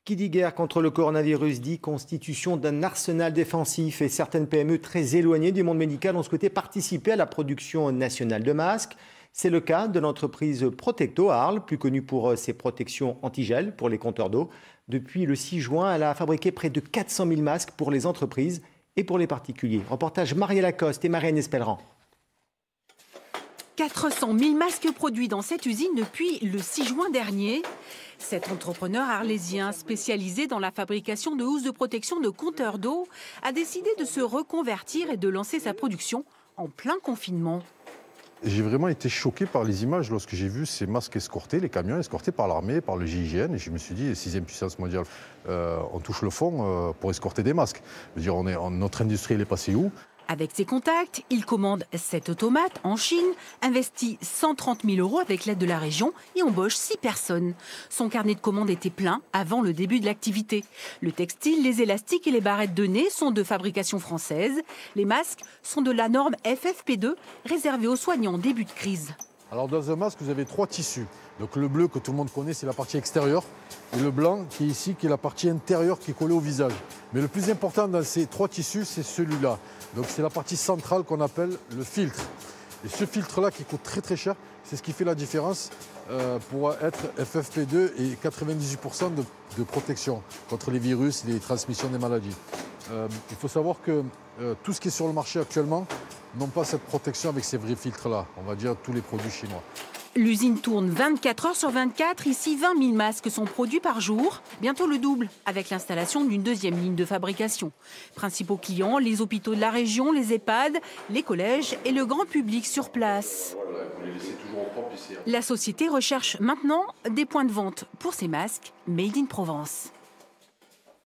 Qui dit guerre contre le coronavirus dit constitution d'un arsenal défensif et certaines PME très éloignées du monde médical ont souhaité participer à la production nationale de masques. C'est le cas de l'entreprise Protecto à Arles, plus connue pour ses protections antigel pour les compteurs d'eau. Depuis le 6 juin, elle a fabriqué près de 400 000 masques pour les entreprises et pour les particuliers. Reportage Marielle Lacoste et Marianne Espelran. 400 000 masques produits dans cette usine depuis le 6 juin dernier. Cet entrepreneur arlésien spécialisé dans la fabrication de housses de protection de compteurs d'eau a décidé de se reconvertir et de lancer sa production en plein confinement. J'ai vraiment été choqué par les images lorsque j'ai vu ces masques escortés, les camions escortés par l'armée, par le GIGN. Et je me suis dit, 6e puissance mondiale, on touche le fond pour escorter des masques. Je veux dire, notre industrie, elle est passée où ? Avec ses contacts, il commande 7 automates en Chine, investit 130 000 € avec l'aide de la région et embauche 6 personnes. Son carnet de commandes était plein avant le début de l'activité. Le textile, les élastiques et les barrettes de nez sont de fabrication française. Les masques sont de la norme FFP2, réservée aux soignants en début de crise. Alors dans un masque, vous avez 3 tissus. Donc le bleu que tout le monde connaît, c'est la partie extérieure. Et le blanc qui est ici, qui est la partie intérieure qui est collée au visage. Mais le plus important dans ces 3 tissus, c'est celui-là. Donc c'est la partie centrale qu'on appelle le filtre. Et ce filtre-là qui coûte très très cher, c'est ce qui fait la différence pour être FFP2 et 98% de protection contre les virus et les transmissions des maladies. Il faut savoir que tout ce qui est sur le marché actuellement n'ont pas cette protection avec ces vrais filtres-là. On va dire tous les produits chinois. L'usine tourne 24 heures sur 24. Ici, 20 000 masques sont produits par jour. Bientôt le double, avec l'installation d'une 2e ligne de fabrication. Principaux clients, les hôpitaux de la région, les EHPAD, les collèges et le grand public sur place. La société recherche maintenant des points de vente pour ces masques Made in Provence.